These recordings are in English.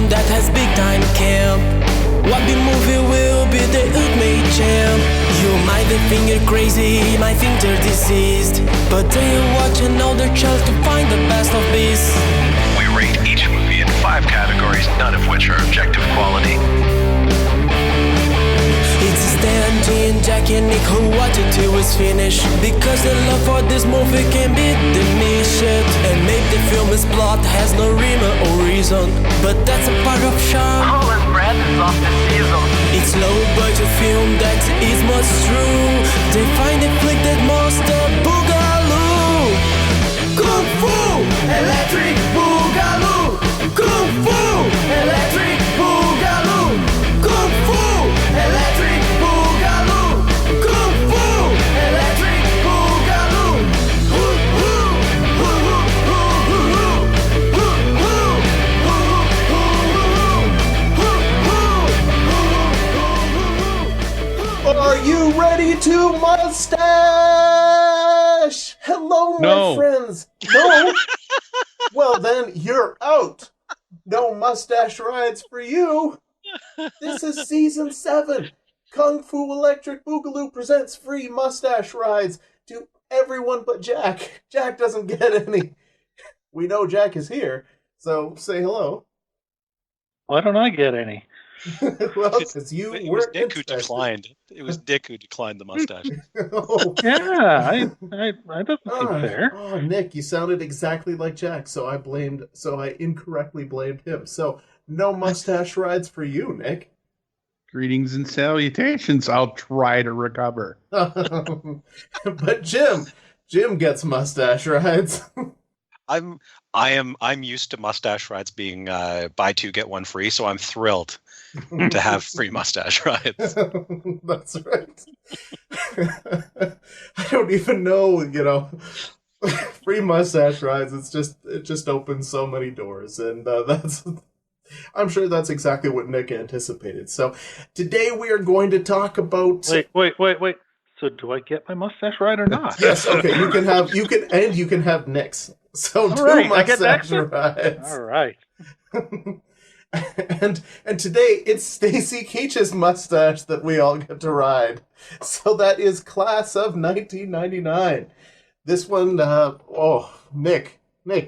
that has big time camp. What big movie will be the ultimate champ? You might think you're crazy, might think they're diseased, but they watch another child to find the best of beasts. We rate each movie in 5 categories, none of which are objective quality. It's Stan, G, and Jack and Nick who watch it till it's finished, because the love for this movie can be diminished. And maybe the film's plot has no rhyme or reason, but that's a part of charm. Colin's breath is off the season. It's low budget film that is much true. They find a flick that monster boogaloo. Kung Fu Electric Boogaloo. Kung Fu Electric Boogaloo. Kung Fu Electric Boogaloo. Kung Fu Electric Boogaloo. Are you ready to mustache? Hello, my friends. No? Well, then you're out. No mustache rides for you. This is season 7. Kung Fu Electric Boogaloo presents free mustache rides to everyone but Jack. Jack doesn't get any. We know Jack is here, so say hello. Why don't I get any? Well, because you It were was Dick who interested. declined. It was Dick who declined the mustache. Oh. Yeah, I doesn't seem fair. Oh, Nick, you sounded exactly like Jack, so I incorrectly blamed him. So, no mustache rides for you, Nick. Greetings and salutations. I'll try to recover. But Jim gets mustache rides. I'm used to mustache rides being buy 2 get 1 free, so I'm thrilled to have free mustache rides. That's right. I don't even know, free mustache rides. It just opens so many doors, and I'm sure that's exactly what Nick anticipated. So today we are going to talk about. Wait. So do I get my mustache ride or not? Yes. Okay. You can have Nick's. So All 2 right, I get mustache that. rides. All right. And today it's Stacy Keach's mustache that we all get to ride. So that is Class of 1999. This one, Nick,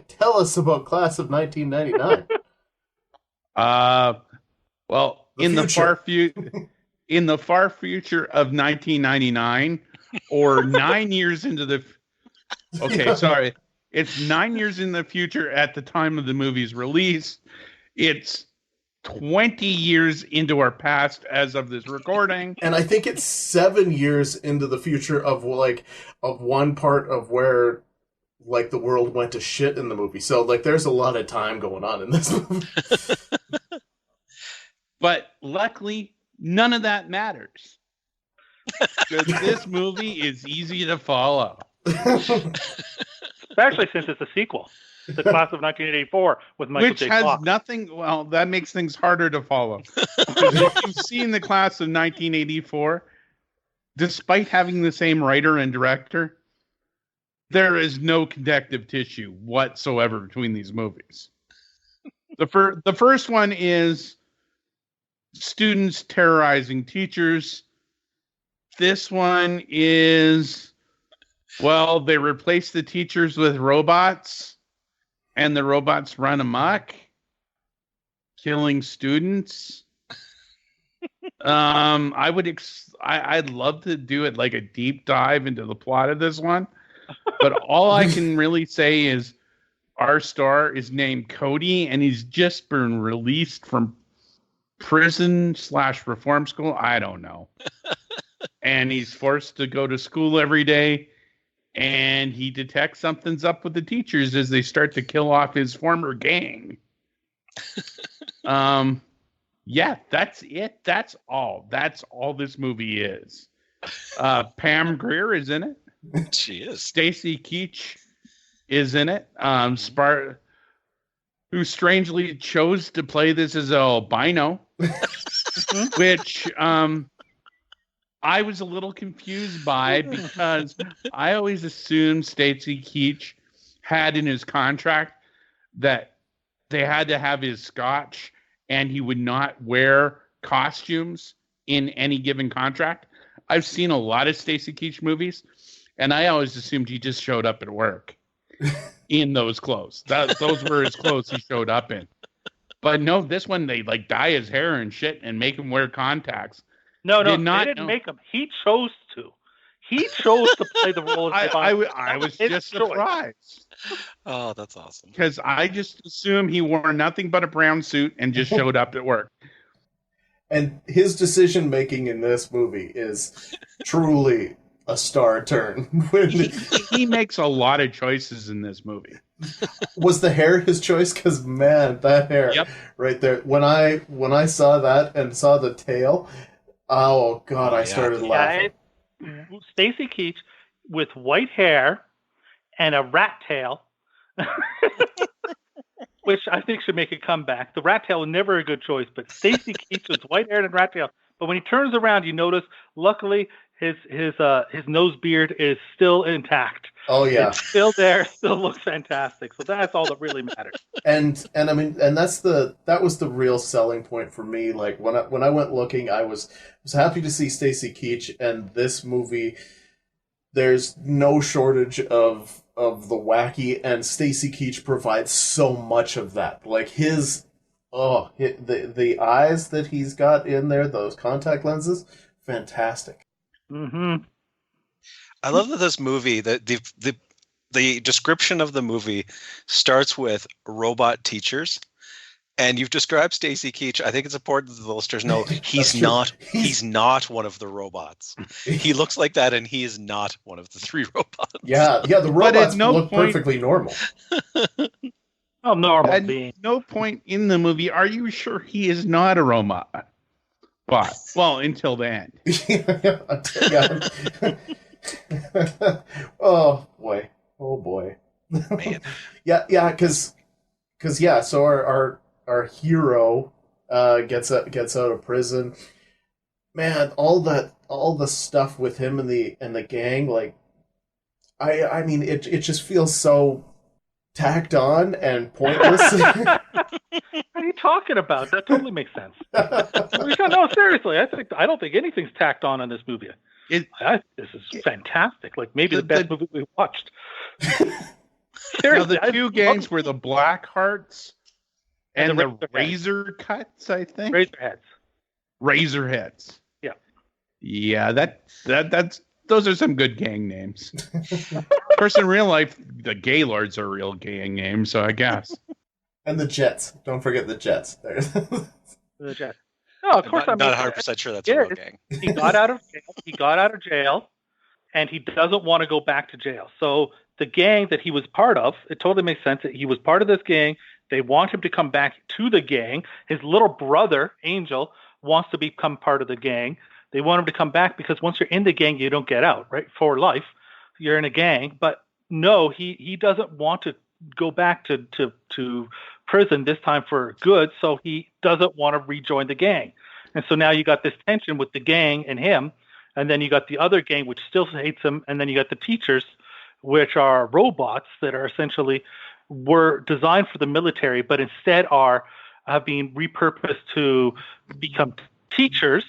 tell us about Class of 1999. Well, in the far future of 1999, or 9 years into the. Okay, Yeah. sorry. It's 9 years in the future at the time of the movie's release. It's 20 years into our past as of this recording. And I think it's 7 years into the future of one part of where the world went to shit in the movie. So there's a lot of time going on in this movie. But luckily, none of that matters. Because this movie is easy to follow. Especially since it's a sequel. It's the Class of 1984 with Michael Which J. has Fox. nothing, well, that makes things harder to follow. If you've seen the Class of 1984, despite having the same writer and director, there is no connective tissue whatsoever between these movies. The first one is students terrorizing teachers. This one is, well, they replace the teachers with robots, and the robots run amok, killing students. I'd love to do it like a deep dive into the plot of this one, but all I can really say is our star is named Cody, and he's just been released from prison/reform school. I don't know. And he's forced to go to school every day, and he detects something's up with the teachers as they start to kill off his former gang. Yeah, that's it. That's all this movie is. Pam Grier is in it. She is. Stacy Keach is in it. Who strangely chose to play this as an albino, which I was a little confused by, because I always assumed Stacy Keach had in his contract that they had to have his Scotch and he would not wear costumes in any given contract. I've seen a lot of Stacy Keach movies, and I always assumed he just showed up at work in those clothes. Those were his clothes he showed up in. But no, this one, they like dye his hair and shit and make him wear contacts. No, they didn't make him. He chose to. He chose to play the role of I was just surprised. Oh, that's awesome. Because I just assumed he wore nothing but a brown suit and just showed up at work. And his decision-making in this movie is truly a star turn. He makes a lot of choices in this movie. Was the hair his choice? Because, man, that hair right there. When I saw that and saw the tail, oh, God, I started laughing. Stacy Keach with white hair and a rat tail, which I think should make a comeback. The rat tail was never a good choice, but Stacy Keach with white hair and rat tail. But when he turns around, you notice, luckily, his nose beard is still intact. Oh yeah, it's still there, still looks fantastic. So that's all that really matters. And I mean, and that was the real selling point for me. Like when I went looking, I was happy to see Stacy Keach, and this movie, there's no shortage of the wacky, and Stacy Keach provides so much of that. Like the eyes that he's got in there, those contact lenses, fantastic. Mm-hmm. I love that this movie, the description of the movie starts with robot teachers, and you've described Stacy Keach. I think it's important that the listeners know he's not one of the robots. He looks like that, and he is not one of the three robots. Yeah, the robots look perfectly normal. Oh, normal At being. no point in the movie are you sure he is not a robot. But, well, until the end. Oh boy. Man. Yeah, because so our hero gets out of prison. Man, all the stuff with him and the gang, like I mean it just feels so tacked on and pointless. What are you talking about? That totally makes sense. No, seriously, I don't think anything's tacked on in this movie. This is fantastic. Like maybe the best movie we've watched. Seriously, the two gangs were the Black Hearts and the Razor Cuts, I think. Razorheads. Yeah. Yeah, that's those are some good gang names. Of course, in real life, the Gaylords are real gang names, so I guess. And the Jets. Don't forget the Jets. The Jets. No, of course I'm not 100% sure that's a real gang. He got out of jail, and he doesn't want to go back to jail. So the gang that he was part of, it totally makes sense that he was part of this gang. They want him to come back to the gang. His little brother, Angel, wants to become part of the gang. They want him to come back because once you're in the gang, you don't get out, right? For life, you're in a gang. But no, he doesn't want to go back to prison this time for good, so he doesn't want to rejoin the gang. And so now you got this tension with the gang and him, and then you got the other gang which still hates him, and then you got the teachers, which are robots that are essentially were designed for the military, but instead have been repurposed to become teachers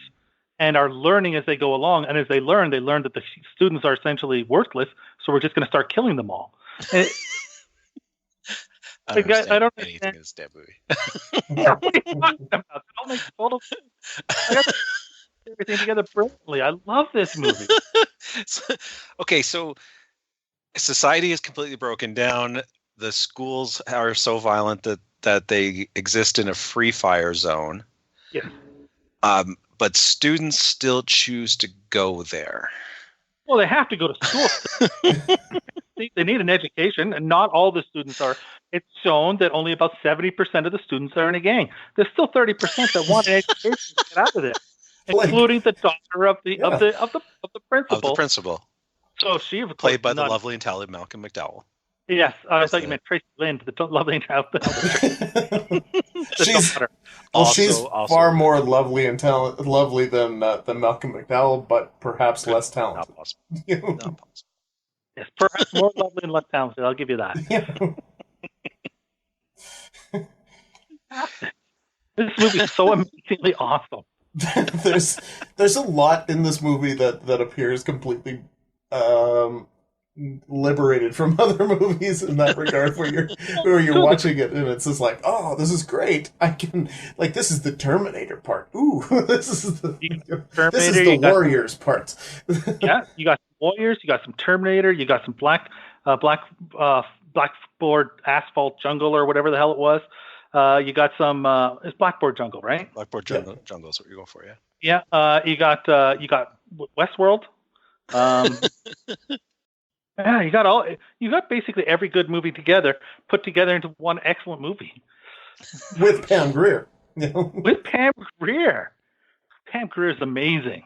and are learning as they go along. And as they learn that the students are essentially worthless, so we're just going to start killing them all. I don't understand anything in this damn movie. Yeah, what are you talking about? It all makes total sense. I got everything together brilliantly. I love this movie. So society is completely broken down. The schools are so violent that they exist in a free fire zone. Yeah. But students still choose to go there. Well, they have to go to school. They need an education, and not all the students are. It's shown that only about 70% of the students are in a gang. There's still 30% that want an education to get out of it, including the daughter of the principal. Of the principal. So she played by the lovely and talented Malcolm McDowell. Yes, I thought you meant Tracy Lynn, the lovely and talented. She's far more lovely and lovely than Malcolm McDowell, but perhaps less talented. Not possible. Not possible. Yes, perhaps more lovely and less talented. I'll give you that. This movie is so amazingly awesome. there's a lot in this movie that appears completely liberated from other movies in that regard, where you're watching it and it's just like, oh, this is great. I can, like, this is the Terminator part. Ooh, this is the Warriors part. Yeah, you got some Warriors, you got some Terminator, you got some Blackboard Asphalt Jungle or whatever the hell it was. You got some it's Blackboard Jungle, right? Blackboard Jungle is what you're going for, yeah. Yeah, you got Westworld. Yeah, you got basically every good movie put together into one excellent movie. With Pam Grier. With Pam Grier. Pam Grier is amazing.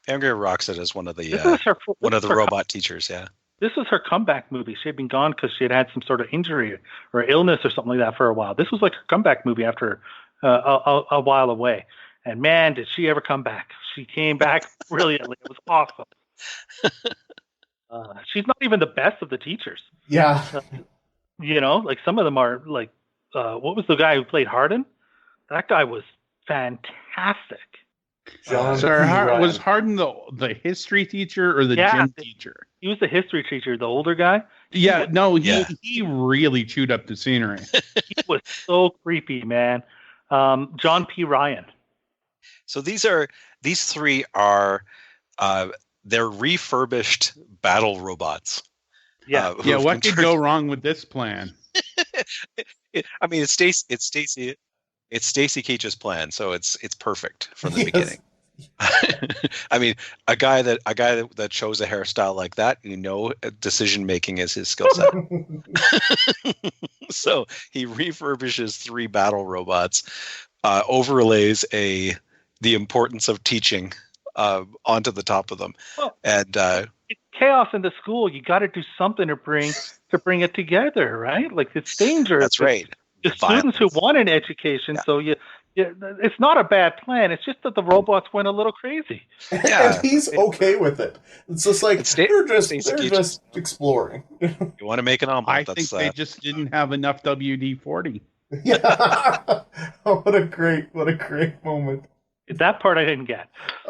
Pam Grier rocks it as one of the robot teachers, yeah. This was her comeback movie. She had been gone because she had some sort of injury or illness or something like that for a while. This was like her comeback movie after a while away. And man, did she ever come back. She came back brilliantly. It was awesome. She's not even the best of the teachers. Yeah. Like some of them are like, what was the guy who played Hardin? That guy was fantastic. Was Hardin the history teacher or the gym teacher? He was the history teacher, the older guy. Yeah, he really chewed up the scenery. He was so creepy, man. John P. Ryan. So these three are they're refurbished battle robots. Yeah. What could go wrong with this plan? It's Stacy Keach's plan, so it's perfect from the beginning. I mean, a guy that chose a hairstyle like that, decision making is his skill set. So he refurbishes 3 battle robots, overlays the importance of teaching onto the top of them, and it's chaos in the school. You got to do something to bring it together, right? Like, it's dangerous. That's right. The students who want an education, so it's not a bad plan. It's just that the robots went a little crazy. Yeah, and he's okay with it. It's just like they're just exploring. You want to make an omelet? I think they just didn't have enough WD-40. Yeah. Oh, what a great moment. That part I didn't get.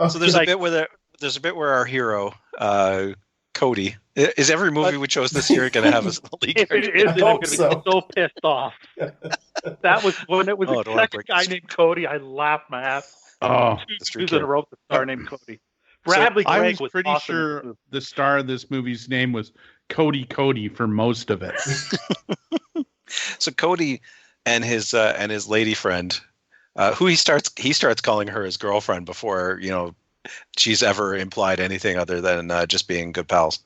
So there's a bit where our hero, Cody, is every movie we chose this year going to have a lead character? It is. I'm going to be so pissed off. That was when it was a second guy named Cody. I laughed my ass. Oh, two in a row. The star named Cody. Bradley Gregg was pretty awesome. sure the star of this movie's name was Cody for most of it. So Cody and his lady friend, who he starts calling her his girlfriend before she's ever implied anything other than just being good pals.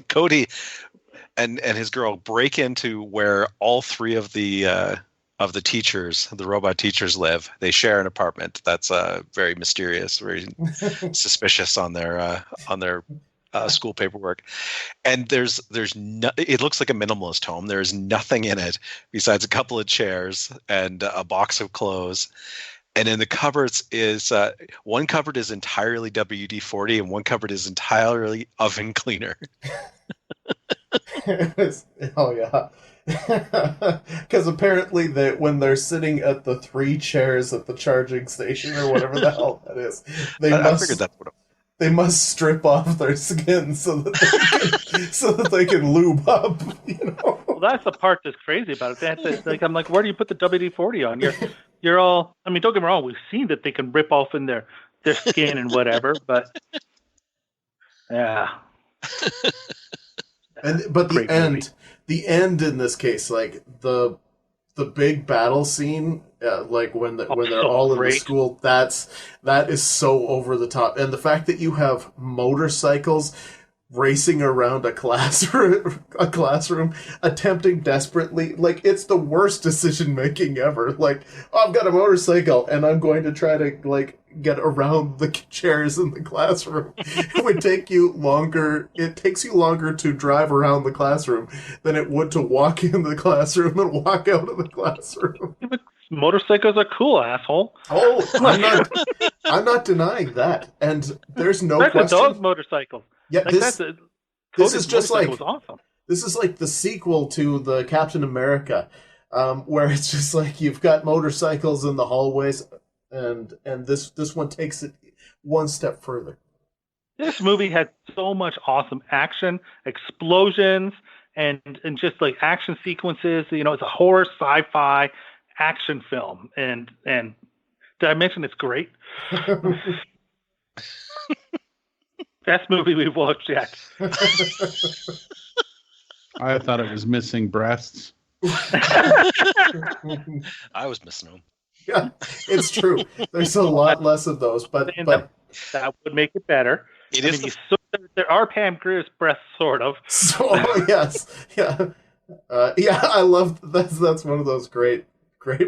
Cody and his girl break into where all 3 of the teachers, the robot teachers, live. They share an apartment. That's very mysterious, very suspicious on their school paperwork. And it looks like a minimalist home. There's nothing in it besides a couple of chairs and a box of clothes. And in the cupboards is one cupboard is entirely WD-40 and one cupboard is entirely oven cleaner. Oh yeah, because apparently when they're sitting at the 3 chairs at the charging station or whatever the hell that is, I figured that's what they must strip off their skin so that they can lube up. Well, that's the part that's crazy about it. I'm like, where do you put the WD-40 on? You're all. I mean, don't get me wrong. We've seen that they can rip off in their skin and whatever, but yeah. But the end in this case, like the big battle scene, like when they're all in the school, that is so over the top, and the fact that you have motorcycles racing around a classroom, attempting desperately, like, it's the worst decision making ever. Like, I've got a motorcycle and I'm going to try to get around the chairs in the classroom. It takes you longer to drive around the classroom than it would to walk in the classroom and walk out of the classroom. Yeah, but motorcycles are cool, asshole. Oh, I'm not denying that. And there's no question. That's a dog motorcycle. Yeah, this is just like was awesome. This is like the sequel to the Captain America. where it's just like you've got motorcycles in the hallways, and this one takes it one step further. This movie had so much awesome action, explosions, and just like action sequences. You know, it's a horror sci-fi action film, and did I mention it's great? Best movie we've watched yet. I thought it was missing breasts. I was missing them. Yeah, it's true. There's a lot less of those, but that would make it better. It is. There are Pam Grier's breasts, sort of. So yes, yeah, I love that's one of those great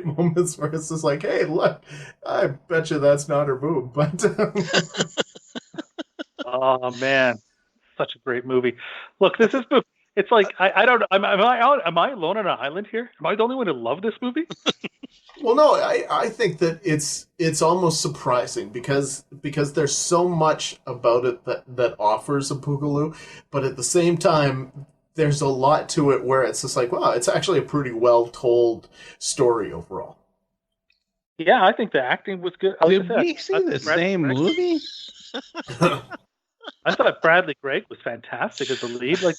moments where it's just like, hey, look, I bet you that's not her boob, but. Oh man, such a great movie. Look, this is. It's like I don't. Am I alone on an island here? Am I the only one who loved this movie? Well, no, I think that it's almost surprising because there's so much about it that offers a boogaloo, but at the same time, there's a lot to it where it's just like, wow, it's actually a pretty well told story overall. Yeah, I think the acting was good. Did we see the same movie? I thought Bradley Gregg was fantastic as the lead. Like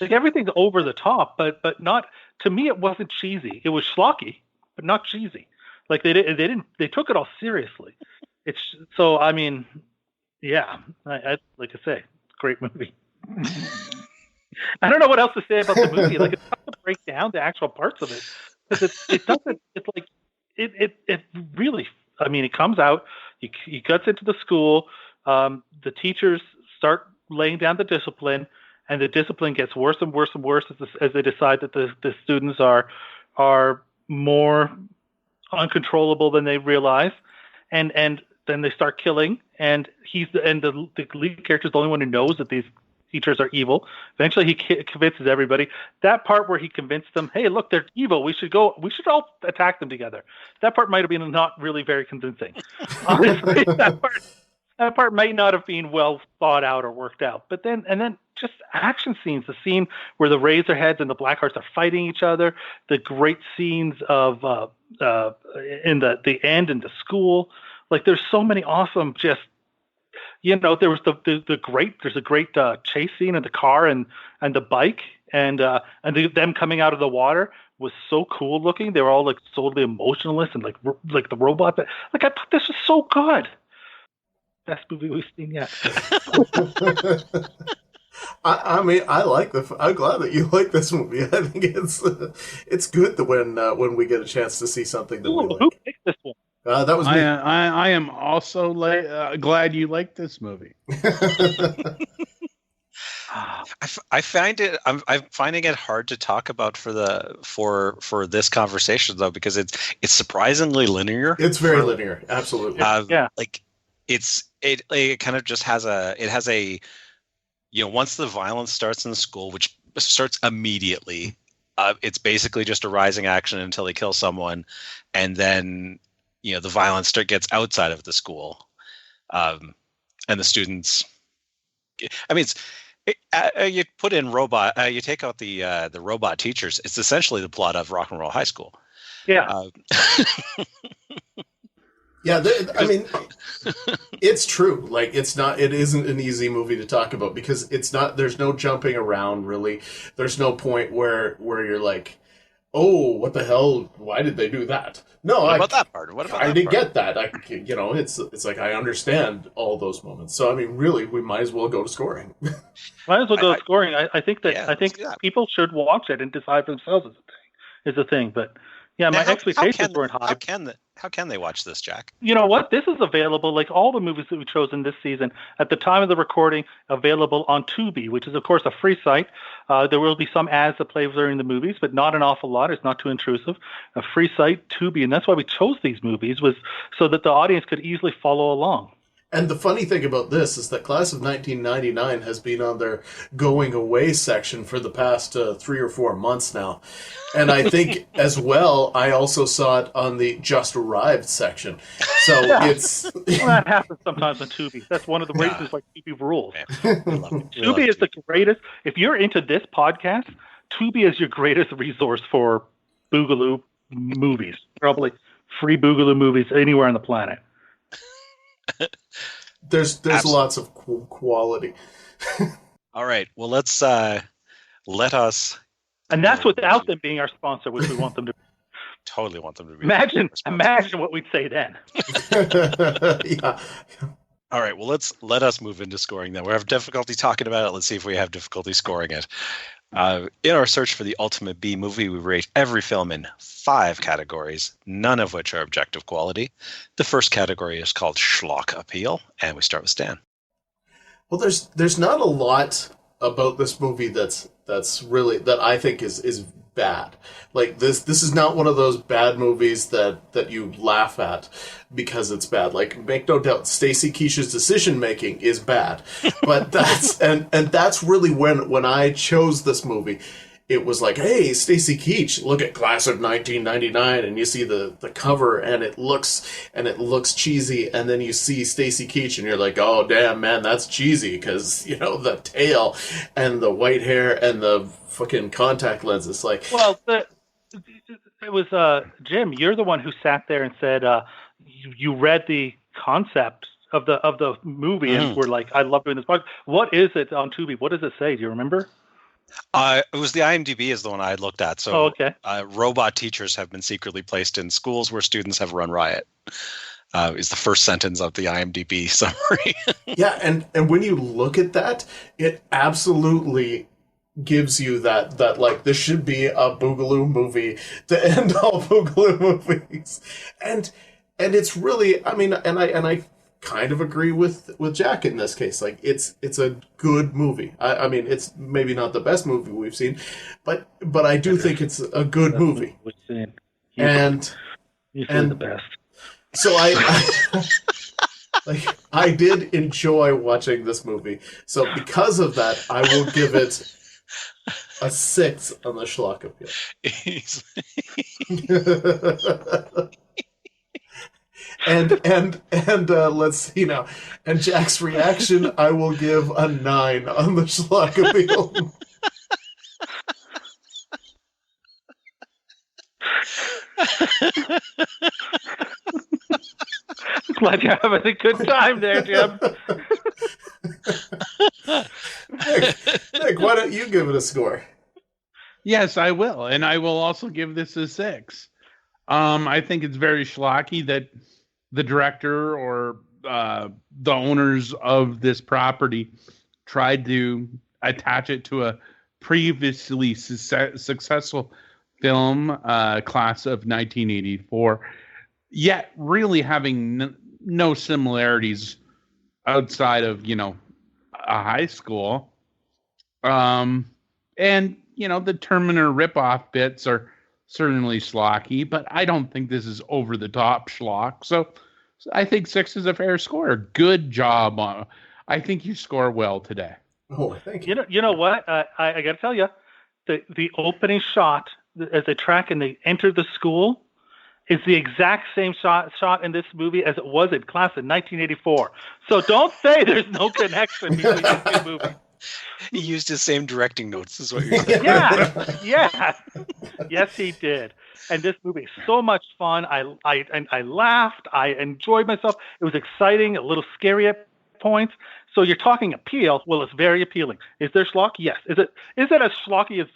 everything's over the top, but not, to me it wasn't cheesy. It was schlocky, but not cheesy. Like they took it all seriously. It's so, I mean, yeah, I like I say, great movie. I don't know what else to say about the movie. Like, it's tough to break down the actual parts of it because it doesn't. It's like it really. I mean, it comes out. He gets into the school. The teachers start laying down the discipline, and the discipline gets worse and worse and worse as they decide that the students are more uncontrollable than they realize, and then they start killing. And the lead character is the only one who knows that these teachers are evil. Eventually, he convinces everybody. That part where he convinced them, "Hey, look, they're evil. We should all attack them together." That part might have been not really very convincing. Honestly, that part might not have been well thought out or worked out. But then just action scenes, the scene where the Razorheads and the Blackhearts are fighting each other, the great scenes of in the end in the school. Like, there's so many awesome, just, you know, there was there's a great chase scene in the car and the bike and them coming out of the water was so cool looking. They were all like totally emotionless and like the robot. Like, I thought this was so good. Best movie we've seen yet. I mean, I'm glad that you like this movie. I think it's good when we get a chance to see something that we like. Who picked this one? That was me. I am also glad you like this movie. I find it. I'm finding it hard to talk about for this conversation though, because it's surprisingly linear. It's very linear, absolutely. Yeah, like it kind of just has a you know, once the violence starts in the school, which starts immediately, it's basically just a rising action until they kill someone, and then, you know, the violence gets outside of the school, and the students. I mean, you put in robot. You take out the robot teachers. It's essentially the plot of Rock and Roll High School. Yeah. Yeah, I mean, it's true. Like, it isn't an easy movie to talk about because it's not. There's no jumping around really. There's no point where you're like, oh, what the hell? Why did they do that? No, what about that part? What about I that didn't part? get that. You know, it's like I understand all those moments. So I mean, really, we might as well go to scoring. Might as well go to scoring. I think that Yeah, people should watch it and decide for themselves is a thing. But yeah, my expectations weren't high. How can they watch this, Jack? You know what? This is available, like all the movies that we've chosen this season, at the time of the recording, available on Tubi, which is, of course, a free site. There will be some ads that play during the movies, but not an awful lot. It's not too intrusive. A free site, Tubi, and that's why we chose these movies, was so that the audience could easily follow along. And the funny thing about this is that Class of 1999 has been on their going away section for the past 3 or 4 months now. And I think as well, I also saw it on the just arrived section. So it's... Well, that happens sometimes on Tubi. That's one of the reasons why Tubi rules. Tubi is the greatest. If you're into this podcast, Tubi is your greatest resource for Boogaloo movies. Probably free Boogaloo movies anywhere on the planet. There's lots of quality. All right. Well, let's let us. And that's without them being our sponsor, which we want them to. Totally want them to be. Imagine what we'd say then. Yeah. All right. Well, let us move into scoring then. We have difficulty talking about it. Let's see if we have difficulty scoring it. In our search for the ultimate B movie, we rate every film in 5 categories, none of which are objective quality. The first category is called schlock appeal, and we start with Stan. Well, there's not a lot about this movie that's really that I think is bad. Like this is not one of those bad movies that you laugh at because it's bad. Like, make no doubt, Stacy Keach's decision making is bad, but that's and that's really when I chose this movie. It was like, hey, Stacy Keach, look at Class of 1999, and you see the cover, and it looks cheesy, and then you see Stacy Keach, and you're like, oh, damn, man, that's cheesy, because, the tail, and the white hair, and the fucking contact lenses, like... Well, it was, Jim, you're the one who sat there and said, you read the concept of the movie, and were like, I love doing this podcast. What is it on Tubi? What does it say? Do you remember? It was the IMDb is the one I had looked at. So, okay. Robot teachers have been secretly placed in schools where students have run riot. Is the first sentence of the IMDb summary. Yeah, and when you look at that, it absolutely gives you that like, this should be a Boogaloo movie to end all Boogaloo movies, and it's really, I mean, and I kind of agree with Jack in this case. Like, it's a good movie. I mean, it's maybe not the best movie we've seen, but I do think it's a good movie. And the best. So I did enjoy watching this movie. So because of that, I will give it a 6 on the schlock appeal. And let's see now. And Jack's reaction, I will give a 9 on the schlock appeal. Glad you're having a good time there, Jim. Nick, why don't you give it a score? Yes, I will. And I will also give this a 6. I think it's very schlocky that the director or the owners of this property tried to attach it to a previously successful film, Class of 1984, yet really having no similarities outside of, a high school. And, the Terminator ripoff bits are certainly schlocky, but I don't think this is over the top schlock. So I think 6 is a fair score. Good job. I think you score well today. Oh, thank you. You know what? I got to tell you, the opening shot as they track and they enter the school is the exact same shot in this movie as it was in Class of 1984. So don't say there's no connection between these two movies. He used his same directing notes, is what you're saying. Yeah. Yes, he did. And this movie is so much fun. I laughed. I enjoyed myself. It was exciting, a little scary at points. So you're talking appeal. Well, it's very appealing. Is there schlock? Yes. Is it as schlocky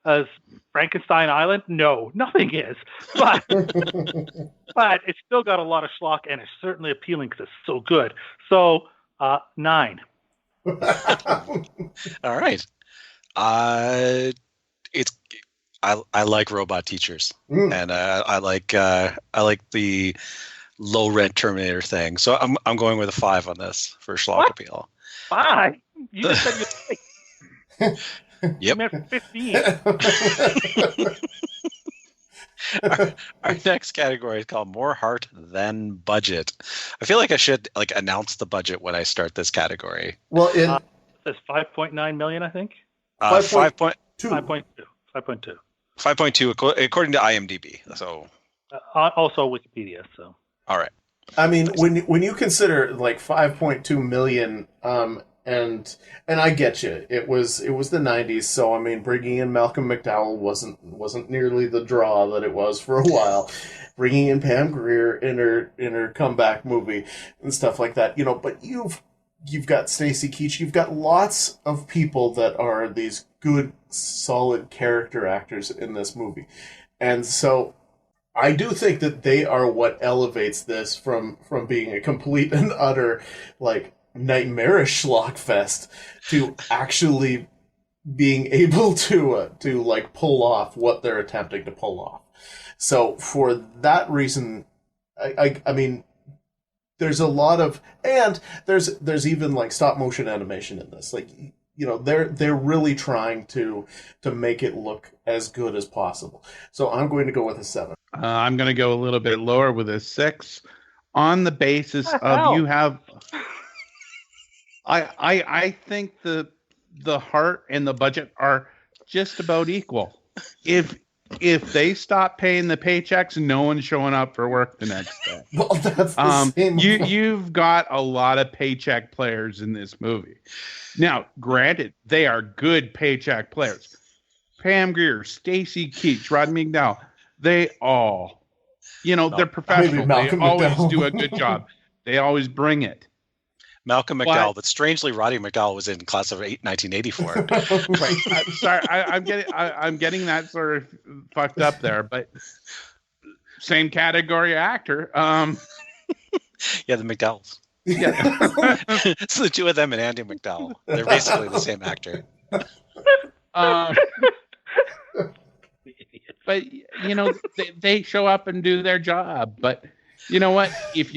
as Frankenstein Island? No, nothing is. But but it's still got a lot of schlock, and it's certainly appealing because it's so good. So 9. All right. I like robot teachers, and I like the low rent Terminator thing. So I'm going with a 5 on this for schlock appeal. 5? You just said you like. Yep. You meant 15. Our next category is called More Heart Than Budget. I feel like I should announce the budget when I start this category. Well, it says 5.9 million, I think. 5.2. 5.2. 5.2 according to IMDb. So also Wikipedia. So all right. I mean, when you consider 5.2 million, and I get you. It was the '90s, so I mean, bringing in Malcolm McDowell wasn't nearly the draw that it was for a while. Bringing in Pam Grier in her comeback movie and stuff like that, But you've got Stacy Keach. You've got lots of people that are these good, solid character actors in this movie, and so I do think that they are what elevates this from being a complete and utter nightmarish schlockfest to actually being able to pull off what they're attempting to pull off. So for that reason, I mean, there's a lot of, and there's even stop motion animation in this. They're really trying to make it look as good as possible. So I'm going to go with a 7. I'm going to go a little bit lower with a 6 on the basis of you have. I think the heart and the budget are just about equal. If they stop paying the paychecks, no one's showing up for work the next day. Well, that's the same. You've got a lot of paycheck players in this movie. Now, granted, they are good paycheck players. Pam Grier, Stacy Keach, Rodney McDowell, they all, they're professional. They always do a good job. They always bring it. Malcolm McDowell, but strangely, Roddy McDowell was in class of 1984. Right. Sorry, I'm getting that sort of fucked up there, but same category actor. Yeah, the McDowells. Yeah. It's the two of them and Andy McDowell. They're basically the same actor. But they show up and do their job. But you know what? If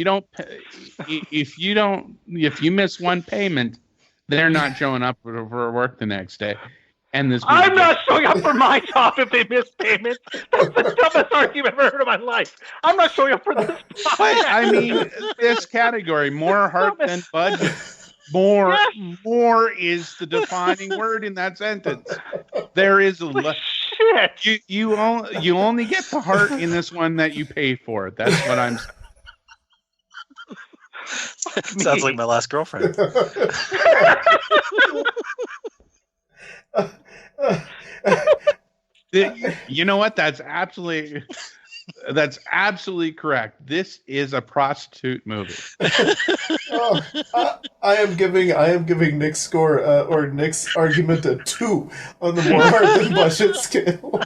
you miss one payment, they're not showing up for work the next day. And this I'm not showing up for my job if they miss payments. That's the dumbest argument I've ever heard in my life. I'm not showing up for this. But I mean, this category, more heart than budget. More is the defining word in that sentence. There is shit. You only get the heart in this one that you pay for. That's what I'm saying. Sounds like my last girlfriend. You know what? That's absolutely correct. This is a prostitute movie. I am giving Nick's score or Nick's argument a 2 on the more heart than budget scale.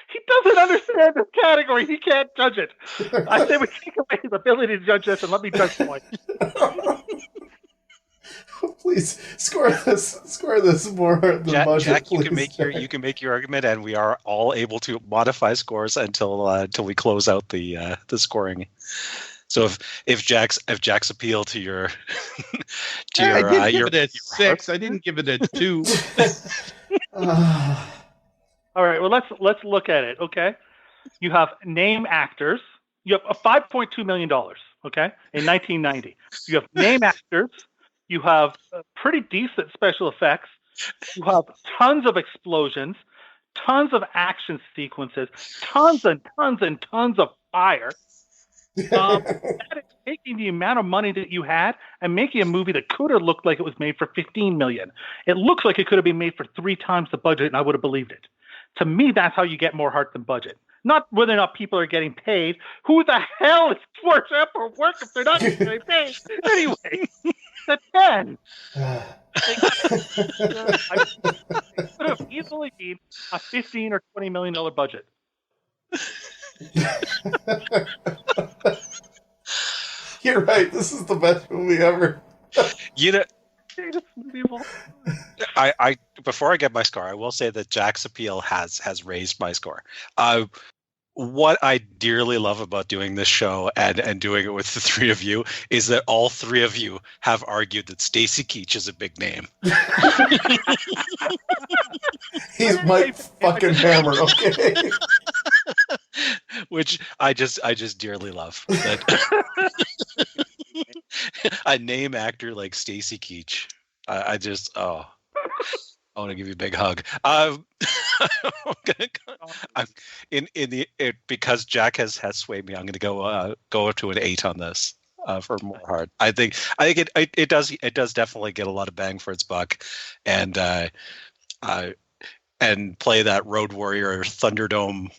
He doesn't understand this category. He can't judge it. I say we take away his ability to judge this and let me judge the Please score this more heart than budget. Jack, you can make your argument, and we are all able to modify scores until we close out the scoring. So if Jack's appeal to your I didn't give it a 6. I didn't give it a 2. All right. Well, let's look at it. Okay. You have name actors. You have $5.2 million. Okay, in 1990. You have name actors. You have pretty decent special effects. You have tons of explosions, tons of action sequences, tons and tons and tons of fire. That is taking the amount of money that you had and making a movie that could have looked like it was made for $15 million. It looks like it could have been made for 3 times the budget, and I would have believed it. To me, that's how you get more heart than budget. Not whether or not people are getting paid. Who the hell is forced up for work if they're not getting paid? Anyway, the 10. It could have easily been a $15 or $20 million budget. You're right. This is the best movie ever. I before I get my score, I will say that Jack's appeal has raised my score. What I dearly love about doing this show and doing it with the 3 of you is that all 3 of you have argued that Stacy Keach is a big name. He's Mike fucking Hammer, okay? Which I just dearly love. That a name actor like Stacy Keach. I want to give you a big hug. Because Jack has swayed me, I'm going to go to an 8 on this. for more heart. I think it does definitely get a lot of bang for its buck, and play that Road Warrior Thunderdome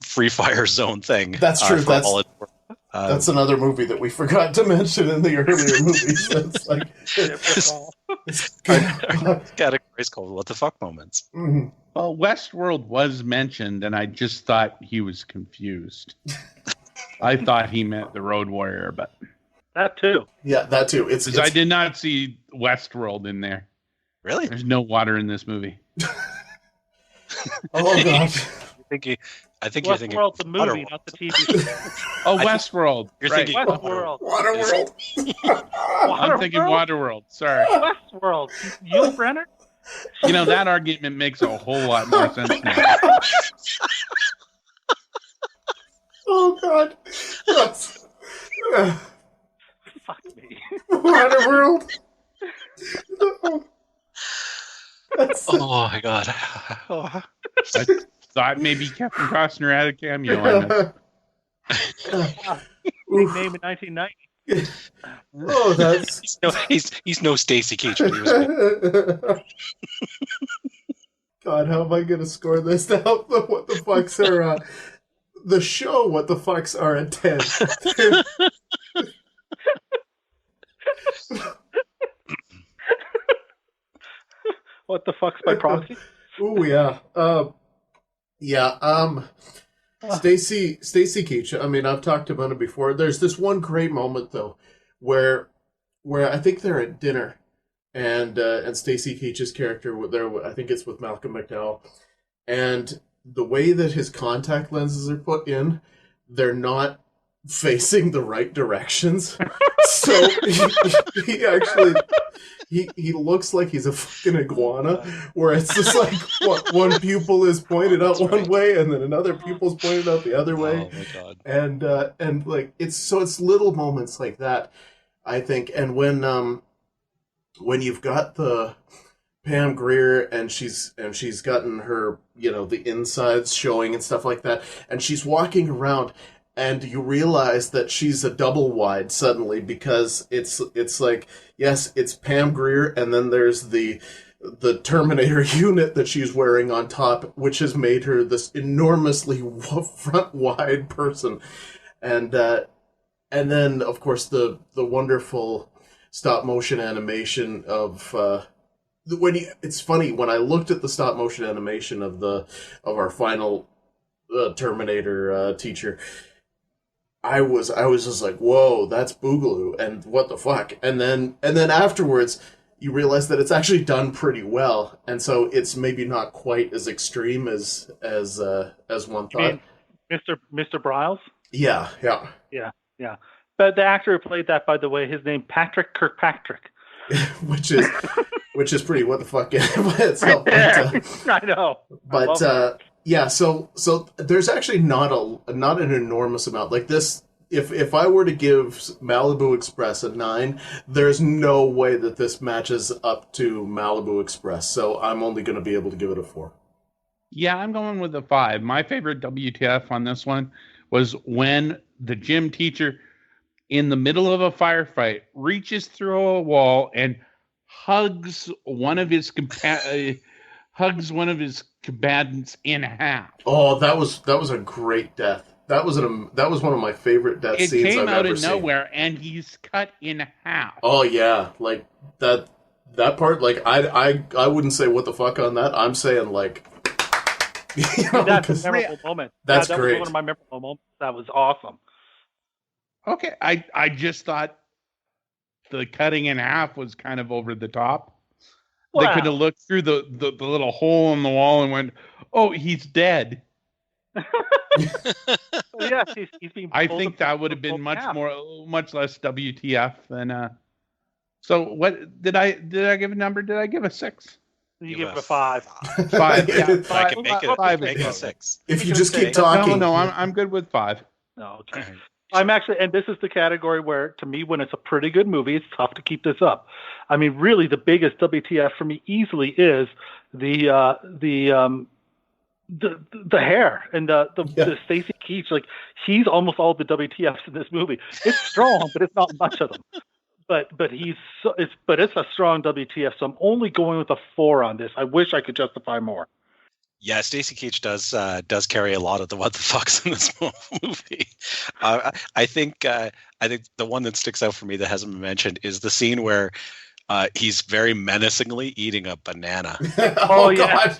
Free Fire Zone thing. That's true. That's another movie that we forgot to mention in the earlier movies. That's like categories called "What the fuck" moments. Mm-hmm. Well, Westworld was mentioned, and I just thought he was confused. I thought he meant the Road Warrior, but that too. Yeah, that too. It's I did not see Westworld in there. Really? There's no water in this movie. Oh god. I think you're thinking Westworld, the movie, Waterworld. not the TV show. Oh, Westworld. You're right. thinking Westworld. Waterworld. I'm thinking Waterworld. Sorry. Westworld. Yul Brynner? You know, that argument makes a whole lot more sense now. Oh god. Fuck me. Waterworld. Oh my god. Oh. I thought maybe Captain Costner had a cameo on this. Big name in 1990. Oh, that's he's no Stacy Keach. But he was God. How am I gonna score this now? What the fucks are the show? What the fucks are at 10? What the fuck's by proxy? Oh yeah. Stacy Keach. I mean, I've talked about it before. There's this one great moment though, where I think they're at dinner, and Stacy Keach's character there. I think it's with Malcolm McDowell, and the way that his contact lenses are put in, they're not facing the right directions. So he actually. He looks like he's a fucking iguana, where it's just like one pupil is pointed out one way, and then another pupil's pointed out the other way. Oh my god! And like it's little moments like that, I think. And when you've got the Pam Grier and she's gotten her the insides showing and stuff like that, and she's walking around. And you realize that she's a double wide suddenly, because it's like, yes, it's Pam Grier, and then there's the Terminator unit that she's wearing on top, which has made her this enormously front wide person, and then of course the wonderful stop motion animation of it's funny when I looked at the stop motion animation of our final Terminator teacher. I was just like, whoa, that's Boogaloo, and what the fuck? And then afterwards, you realize that it's actually done pretty well, and so it's maybe not quite as extreme as one thought. Mr. Briles? Yeah. But the actor who played that, by the way, his name Patrick Kirkpatrick. which is pretty what the fuck by itself. I know. But yeah, so there's actually not an enormous amount like this. If I were to give Malibu Express a 9, there's no way that this matches up to Malibu Express. So I'm only going to be able to give it a 4. Yeah, I'm going with a 5. My favorite WTF on this one was when the gym teacher, in the middle of a firefight, reaches through a wall and hugs one of his combatants in half. Oh, that was a great death. That was one of my favorite death scenes I've ever seen. It came out of nowhere, and he's cut in half. Oh yeah, like that part. Like I wouldn't say what the fuck on that. I'm saying like. That's a memorable moment. That great. Was one of my memorable moments. That was awesome. Okay, I just thought the cutting in half was kind of over the top. Wow. They could have looked through the little hole in the wall and went, "Oh, he's dead." Yes, he's being. I think that would have been much less WTF than. So what did I give a number? Did I give a 6? You give it a 5. 5. Yeah, 5. I can make it a 6. If you just keep talking. No, I'm good with 5. No, okay. I'm actually, and this is the category where, to me, when it's a pretty good movie, it's tough to keep this up. I mean, really, the biggest WTF for me easily is the the hair and the Stacy Keach, like he's almost all the WTFs in this movie. It's strong, but it's not much of them. But it's a strong WTF. So I'm only going with a 4 on this. I wish I could justify more. Yeah, Stacy Keach does carry a lot of the what the fucks in this movie. I think the one that sticks out for me that hasn't been mentioned is the scene where he's very menacingly eating a banana. Oh yeah.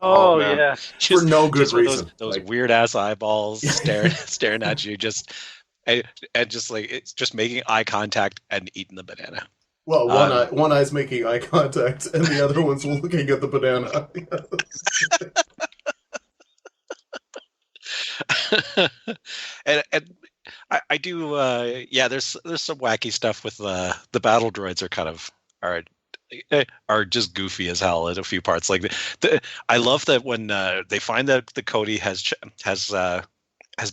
Oh yeah. Just, for no good reason. Those weird ass eyeballs staring at you, and just like it's just making eye contact and eating the banana. Well, one eye's making eye contact, and the other one's looking at the banana. and I do. There's some wacky stuff with the battle droids are just goofy as hell in a few parts. Like I love that when they find that the Cody has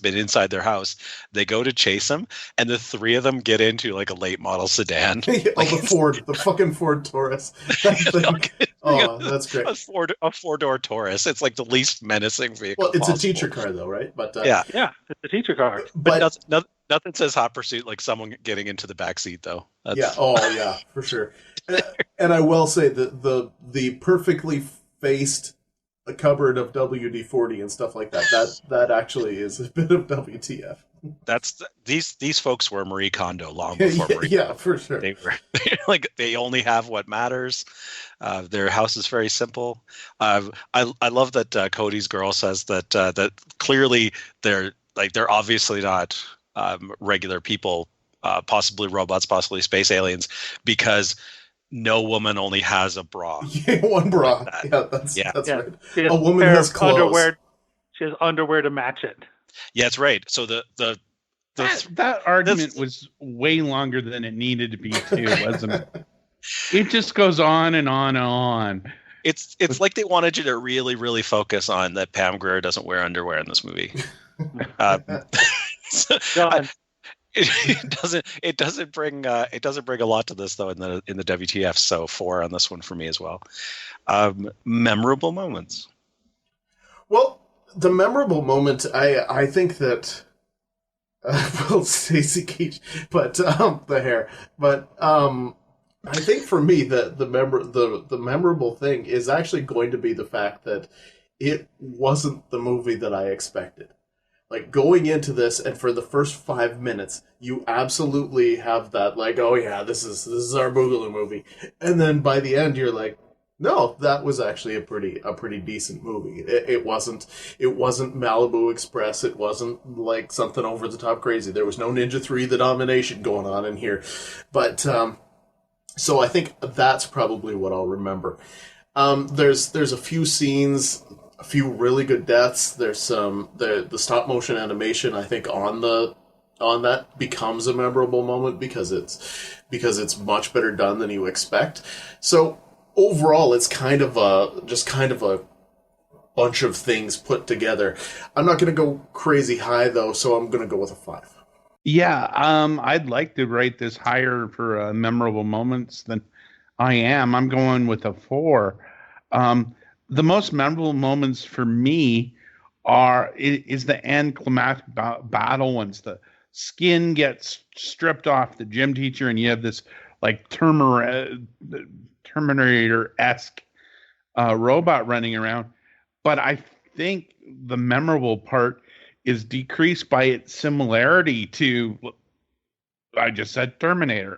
been inside their house, they go to chase him, and the three of them get into like a late model sedan. The fucking Ford Taurus. That's great. A four-door Taurus. It's like the least menacing vehicle. Well, it's possible. a teacher car though, right? But yeah, it's a teacher car. But nothing says hot pursuit like someone getting into the back seat though. Yeah, for sure. And I will say that the perfectly faced a cupboard of WD-40 and stuff like that actually is a bit of WTF. These folks were Marie Kondo long before Marie Kondo. Yeah, for sure. They only have what matters. Their house is very simple. I love that Cody's girl says that clearly they're obviously not regular people, possibly robots, possibly space aliens, because no woman only has a bra. One bra. That's right. A woman has clothes. Underwear. She has underwear to match it. Yeah, that's right. So that argument was way longer than it needed to be too, wasn't it? It just goes on and on and on. It's like they wanted you to really, really focus on that Pam Grier doesn't wear underwear in this movie. It doesn't bring a lot to this though in the WTF. So 4 on this one for me as well. Memorable moments. Well, the memorable moment, I think that Stacy Keach, but the hair, but I think for me that the memorable thing is actually going to be the fact that it wasn't the movie that I expected. Like going into this, and for the first 5 minutes, you absolutely have that like, oh yeah, this is our Boogaloo movie, and then by the end, you're like, no, that was actually a pretty decent movie. It wasn't Malibu Express. It wasn't like something over the top crazy. There was no Ninja 3 The Domination going on in here, but so I think that's probably what I'll remember. There's a few scenes. A few really good deaths. There's the stop motion animation. I think on that becomes a memorable moment because it's much better done than you expect. So overall, it's kind of a bunch of things put together. I'm not going to go crazy high though, so I'm going to go with a 5. Yeah, I'd like to rate this higher for memorable moments than I am. I'm going with a 4. The most memorable moments for me is the end climatic battle once the skin gets stripped off the gym teacher and you have this like Terminator-esque robot running around. But I think the memorable part is decreased by its similarity to, I just said Terminator.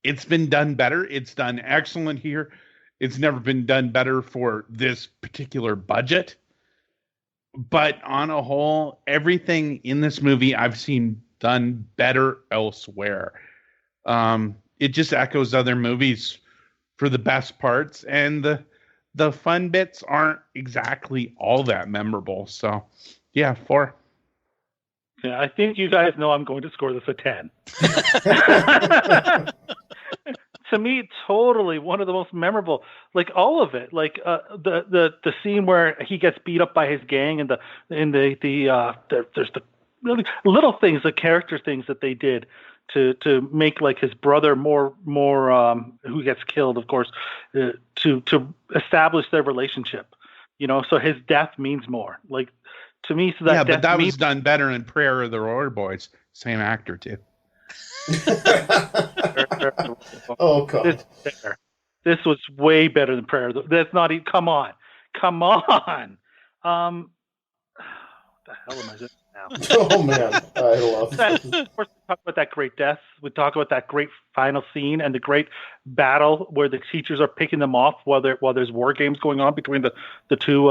It's been done better. It's done excellent here. It's never been done better for this particular budget. But on a whole, everything in this movie I've seen done better elsewhere. It just echoes other movies for the best parts, and the fun bits aren't exactly all that memorable. So, yeah, 4. Yeah, I think you guys know I'm going to score this a 10. To me, totally one of the most memorable, like all of it, like the scene where he gets beat up by his gang, and there's the really little things, the character things that they did to make like his brother more who gets killed, of course, to establish their relationship. So his death means more. Like to me, so that yeah, death but that means was done better in Prayer of the Roar Boys. Same actor too. Oh God. This was way better than Prayer. That's not even. Come on. What the hell am I doing now? Oh man, I love That, this. of course, we talk about that great death. We talk about that great final scene and the great battle where the teachers are picking them off while there's war games going on between the two.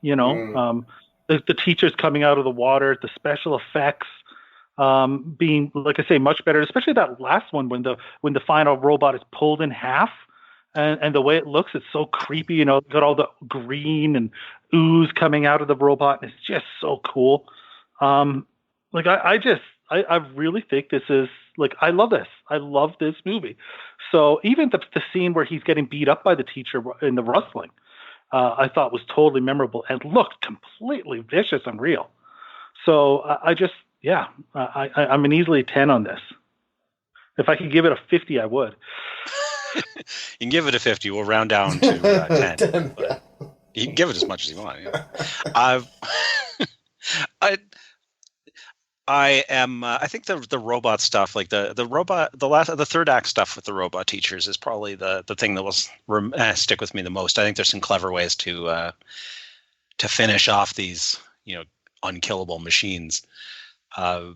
The teachers coming out of the water, the special effects being, like I say, much better. Especially that last one when the final robot is pulled in half. And the way it looks, it's so creepy. Got all the green and ooze coming out of the robot, and it's just so cool. I really think this is like, I love this. I love this movie. So even the scene where he's getting beat up by the teacher in the wrestling, I thought was totally memorable and looked completely vicious and real. So I'm an easily 10 on this. If I could give it a 50, I would. You can give it a 50. We'll round down to 10. 10, yeah. You can give it as much as you want. Yeah. I think the robot stuff, like the third act stuff with the robot teachers, is probably the thing that will stick with me the most. I think there's some clever ways to finish off these unkillable machines, and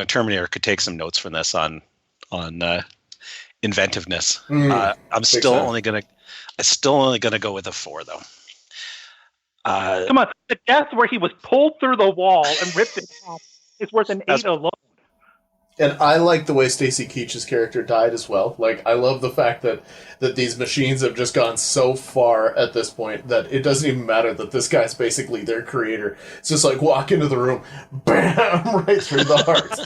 Terminator could take some notes from this on inventiveness. I'm still only gonna go with a 4 though. Come on, the death where he was pulled through the wall and ripped it off is worth an 8 alone. And I like the way Stacy Keach's character died as well. Like, I love the fact that these machines have just gone so far at this point that it doesn't even matter that this guy's basically their creator. It's just like walk into the room, bam, right through the heart.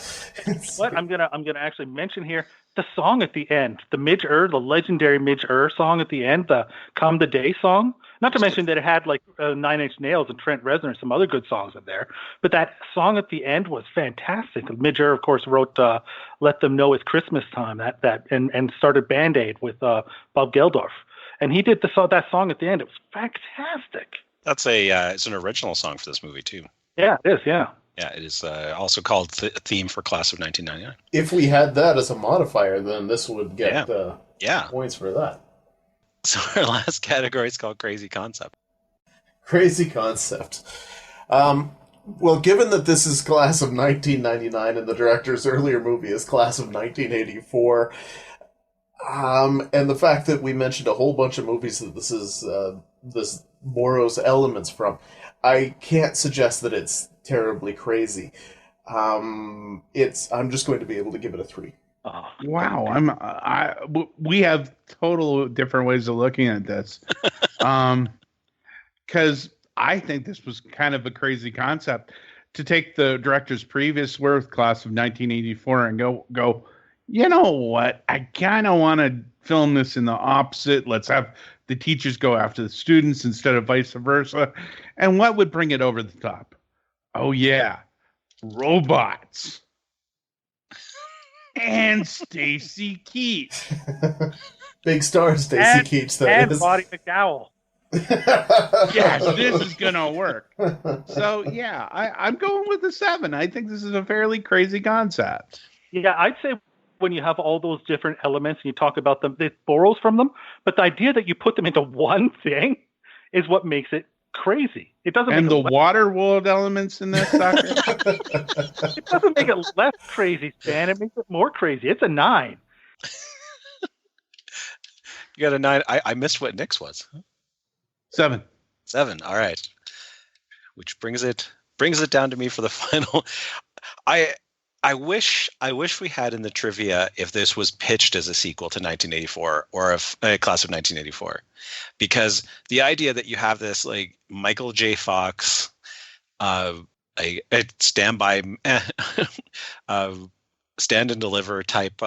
What I'm gonna actually mention here, the song at the end, the the legendary Midge song at the end, the "Come the Day" song. Not to mention that it had like 9 Inch Nails and Trent Reznor and some other good songs in there. But that song at the end was fantastic. Midge, of course, wrote "Let Them Know It's Christmas Time" and started Band Aid with Bob Geldof, and he did that song at the end. It was fantastic. That's it's an original song for this movie too. Yeah, it is. Yeah. Yeah, it is also called Theme for Class of 1999. If we had that as a modifier, then this would get points for that. So our last category is called Crazy Concept. Crazy Concept. Well, given that this is Class of 1999 and the director's earlier movie is Class of 1984, and the fact that we mentioned a whole bunch of movies that this borrows elements from, I can't suggest that it's terribly crazy. I'm just going to be able to give it a 3. Oh, wow, we have total different ways of looking at this. Because I think this was kind of a crazy concept to take the director's previous work, Class of 1984, and go, you know what? I kind of want to film this in the opposite. Let's have the teachers go after the students instead of vice versa. And what would bring it over the top? Oh, yeah, robots. And Stacy Keach. Big star Stacy Keach, that and is. Body McDowell. Yes, this is going to work. So, yeah, I'm going with a 7. I think this is a fairly crazy concept. Yeah, I'd say when you have all those different elements and you talk about them, it borrows from them. But the idea that you put them into one thing is what makes it crazy. It doesn't. And make the water world elements in this, Doctor? It doesn't make it less crazy, Stan. It makes it more crazy. It's a 9. You got a 9. I missed what Nick's was. 7. 7. All right. Which brings it down to me for the final. I wish we had in the trivia if this was pitched as a sequel to 1984 or a Class of 1984, because the idea that you have this like Michael J. Fox, a standby stand and deliver type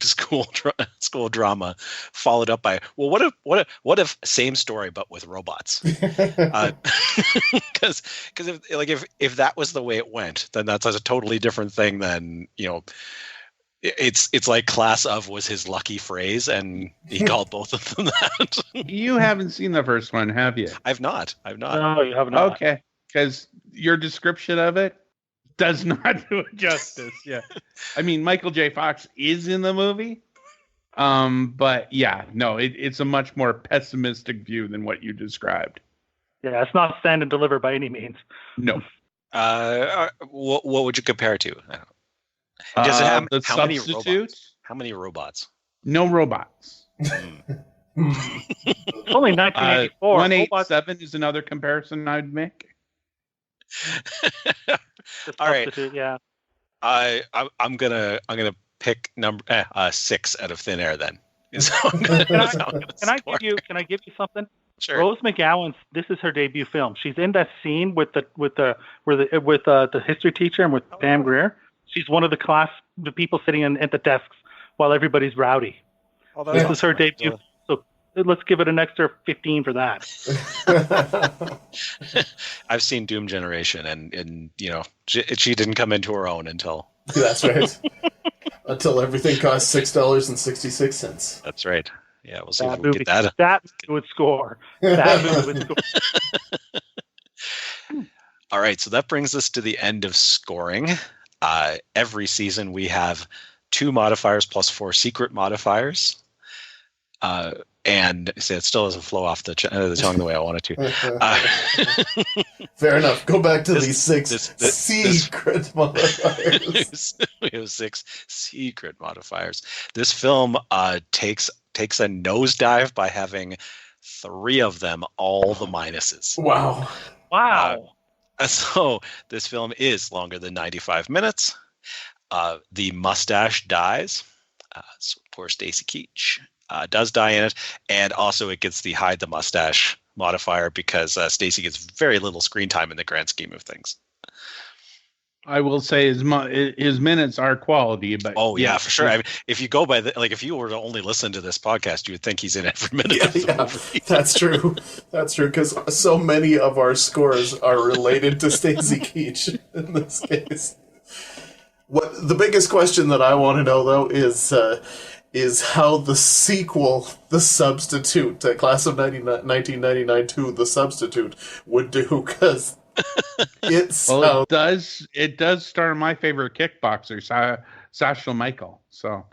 school drama, followed up by, well, what if same story but with robots? Because if that was the way it went, then that's a totally different thing than, it's like class of was his lucky phrase, and he called both of them that. You haven't seen the first one, have you? I've not. No, you have not. Okay, because your description of it does not do it justice. Yeah, I mean, Michael J. Fox is in the movie, but yeah, no, it's a much more pessimistic view than what you described. Yeah, it's not stand and deliver by any means. No. What would you compare it to? Does it have the how Substitute? many robots? How many robots? No robots. It's only 1984. 187 is another comparison I'd make. All right. Yeah. I'm gonna pick number 6 out of thin air then. So Can I give you something? Sure. Rose McGowan's. This is her debut film. She's in that scene with the history teacher and with Pam Grier. She's one of the people sitting at the desks while everybody's rowdy. Oh, this is her debut. So let's give it an extra 15 for that. I've seen Doom Generation, and she didn't come into her own until. That's right. Until everything cost $6.66. That's right. Yeah, we'll see That if we movie, get that. That movie would score. That movie would score. All right, so that brings us to the end of scoring. Every season we have 2 modifiers plus 4 secret modifiers. And so it still doesn't flow off the tongue the way I want it to. Fair enough. Go back to these 6 secret modifiers. We have 6 secret modifiers. This film takes a nosedive by having 3 of them, all the minuses. Wow. So this film is longer than 95 minutes. The mustache dies. So poor Stacy Keach does die in it. And also it gets the hide the mustache modifier because Stacy gets very little screen time in the grand scheme of things. I will say his minutes are quality, but yeah, for sure. I mean, if you go by if you were to only listen to this podcast, you would think he's in every minute of the movie. That's true. That's true, because so many of our scores are related to Stacy Keach in this case. What the biggest question that I want to know though is how the sequel, The Substitute, Class of 1999 to The Substitute, would do, because it does star my favorite kickboxer, Sasha Michael. So,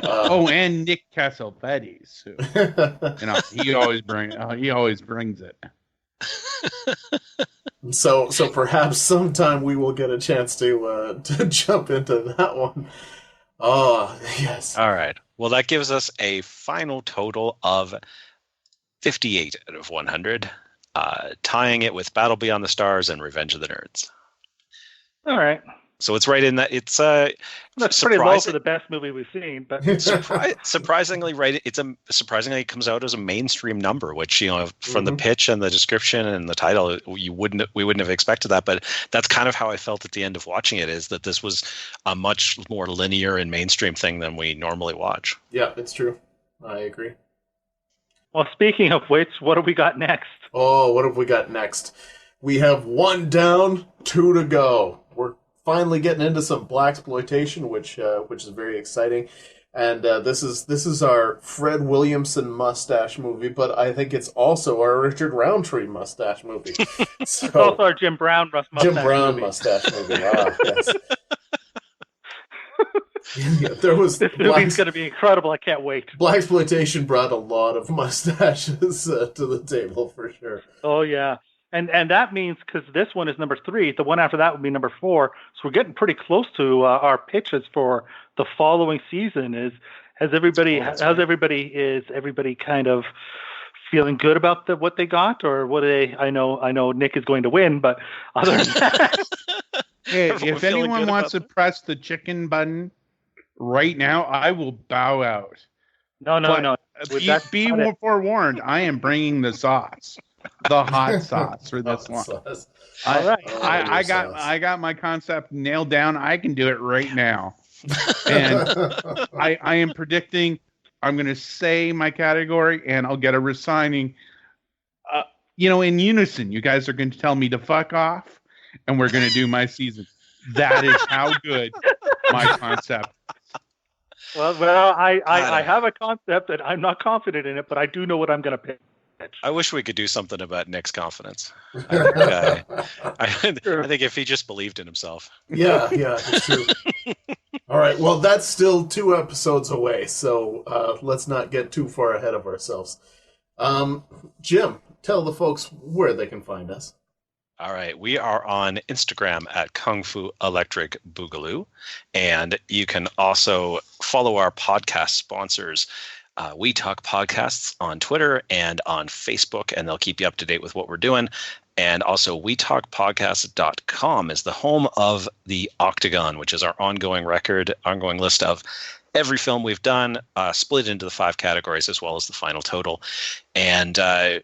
and Nick Cassavetes, who he always brings it. So perhaps sometime we will get a chance to jump into that one. Oh yes. All right. Well, that gives us a final total of 58 out of 100. Tying it with Battle Beyond the Stars and Revenge of the Nerds. All right. So it's right in that. It's that's pretty low for the best movie we've seen, but surprisingly, right? Surprisingly, it comes out as a mainstream number, which from the pitch and the description and the title, we wouldn't have expected that. But that's kind of how I felt at the end of watching it. Is that this was a much more linear and mainstream thing than we normally watch. Yeah, it's true. I agree. Well, speaking of which, what have we got next? Oh, what have we got next? We have 1 down, 2 to go. We're finally getting into some blaxploitation, which is very exciting. And this is our Fred Williamson mustache movie, but I think it's also our Richard Roundtree mustache movie. It's also our Jim Brown mustache movie. Jim Brown mustache movie. Ah, yes. This movie's going to be incredible. I can't wait. Blaxploitation brought a lot of mustaches to the table for sure. Oh yeah, and that means because this one is number 3, the one after that would be number 4. So we're getting pretty close to our pitches for the following season. Is everybody kind of feeling good about what they got, or what they? I know Nick is going to win, but other than that, hey, if anyone wants to press the chicken button right now, I will bow out. No. Be forewarned, I am bringing the sauce, the hot sauce for this one. All right, I got my concept nailed down. I can do it right now. And I am predicting I'm going to say my category and I'll get a resigning. In unison, you guys are going to tell me to fuck off and we're going to do my season. That is how good my concept is. Well, I have a concept and I'm not confident in it, but I do know what I'm going to pitch. I wish we could do something about Nick's confidence. I think if he just believed in himself. Yeah, it's true. All right, well, that's still 2 episodes away, so let's not get too far ahead of ourselves. Jim, tell the folks where they can find us. All right, we are on Instagram at Kung Fu Electric Boogaloo, and you can also follow our podcast sponsors. We Talk Podcasts on Twitter and on Facebook, and they'll keep you up to date with what we're doing. And also, wetalkpodcast.com is the home of the Octagon, which is our ongoing list of every film we've done, split into the 5 categories as well as the final total. And there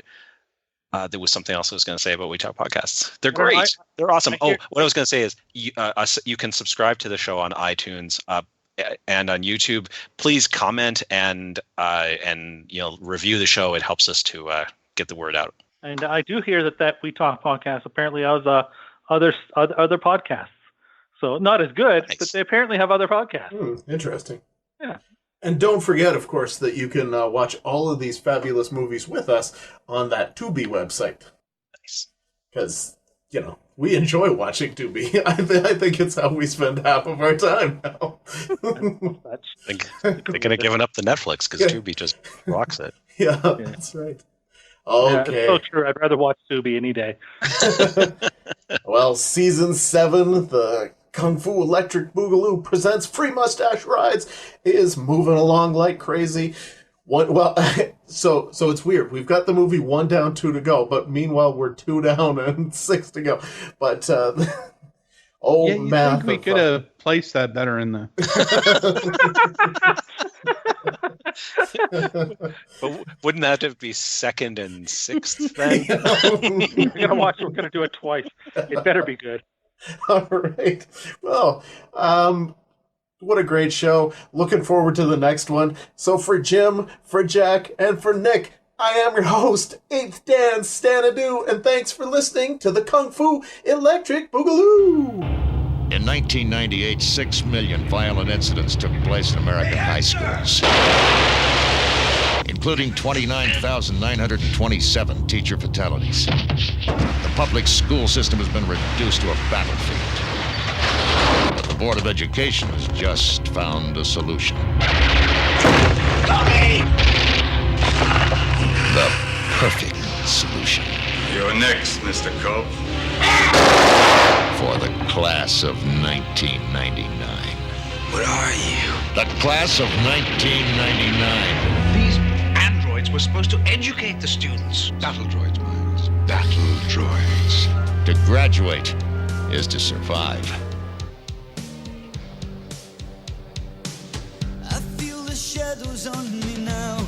was something else I was going to say about We Talk Podcasts. They're great. They're awesome. What I was going to say is you can subscribe to the show on iTunes and on YouTube. Please comment and review the show. It helps us to get the word out. And I do hear that We Talk podcast apparently has other podcasts. So not as good, nice. But they apparently have other podcasts. Interesting. Yeah. And don't forget, of course, that you can watch all of these fabulous movies with us on that Tubi website. Nice. Because, we enjoy watching Tubi. I think it's how we spend half of our time now. They could have given up the Netflix because Tubi just rocks it. Yeah, that's right. Okay. Yeah, it's so true. I'd rather watch Tubi any day. Well, Season 7, the Kung Fu Electric Boogaloo presents Free Mustache Rides, is moving along like crazy. So it's weird. We've got the movie 1 down, 2 to go, but meanwhile we're 2 down and 6 to go. But math. Think we could have placed that better in the. But wouldn't that be 2nd and 6th then? We're gonna do it twice. It better be good. All right. Well, what a great show. Looking forward to the next one. So for Jim, for Jack, and for Nick, I am your host, 8th Dan Stanadu, and thanks for listening to the Kung Fu Electric Boogaloo. In 1998, 6 million violent incidents took place in American high schools, including 29,927 teacher fatalities. The public school system has been reduced to a battlefield. But the Board of Education has just found a solution. The perfect solution. You're next, Mr. Culp. For the class of 1999. What are you? The class of 1999. These androids were supposed to educate the students. Battle droids, Miles. Battle droids. To graduate is to survive. I feel the shadows on me now,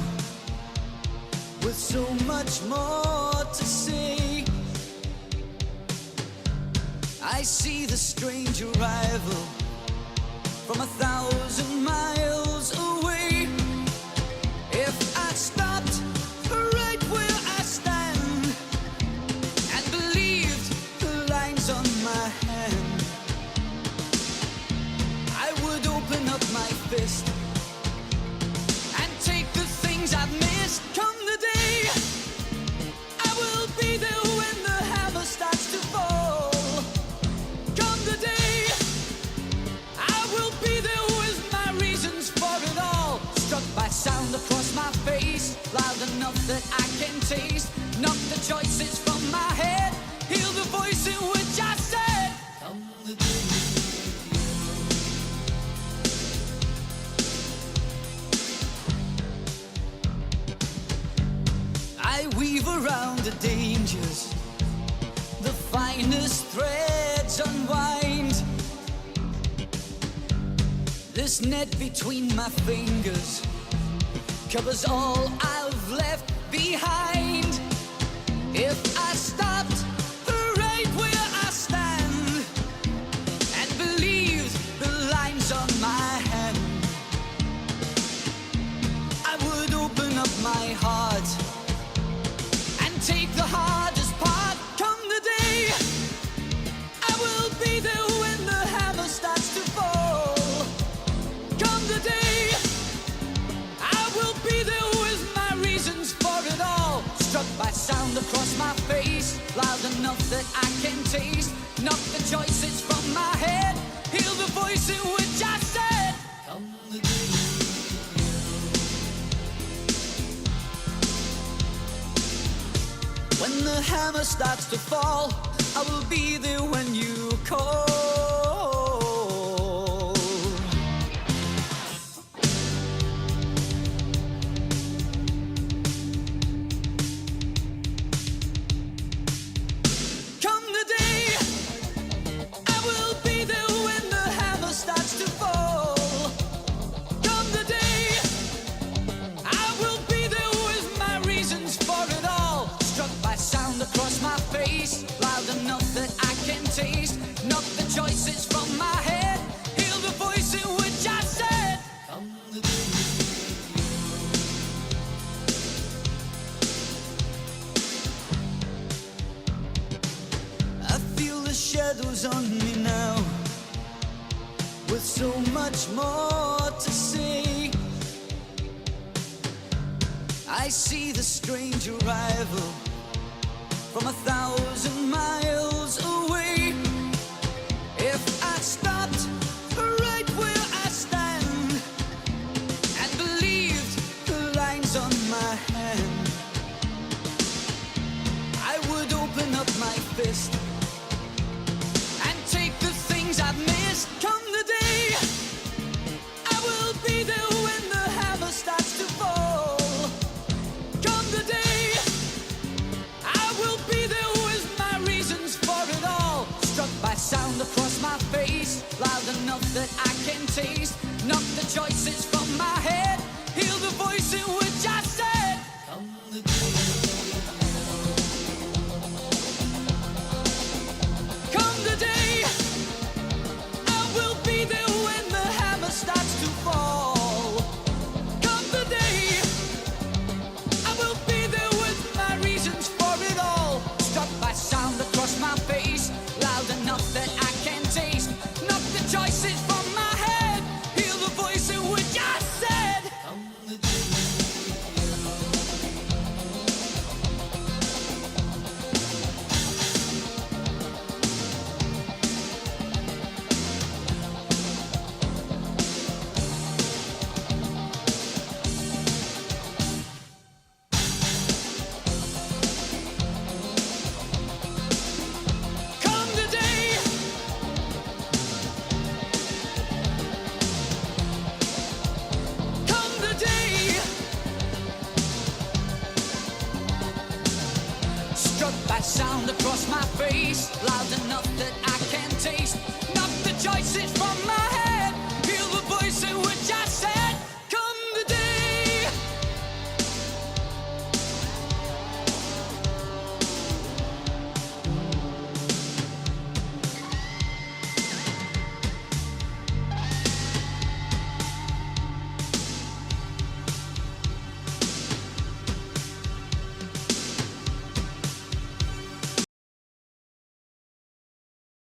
with so much more to say. I see the strange arrival from 1,000 miles away. If I stopped right where I stand and believed the lines on my hand, I would open up my fist and take the things I've missed. Come the day, I will be there when the hammer starts to fall. Come the day, I will be there with my reasons for it all. Struck by sound across my face, loud enough that I can taste. Knock the choices from my head, heal the voice in which I said, come the day. I weave around the dangers, the finest threads unwind. This net between my fingers covers all I've left behind. If I stopped right where I stand and believed the lines on my knock the choices from my head, heal the voice in which I said, come the day. When the hammer starts to fall, I will be there when you call. Come the day, I will be there when the hammer starts to fall. Come the day, I will be there with my reasons for it all. Struck by sound across my face, loud enough that I can taste. Knock the choices from my head, heal the voice in which I said, come the day. I feel the shadows on me now, with so much more to say. I see the strange arrival from 1,000 miles away. If I stopped right where I stand and believed the lines on my hand, I would open up my fist and take the things I've missed. Come the day, I will be there when the hammer starts to fall. Come the day, I will be there with my reasons for it all. Struck by sound across my face, loud enough that I can taste. Knock the choices from my head, heal the voice in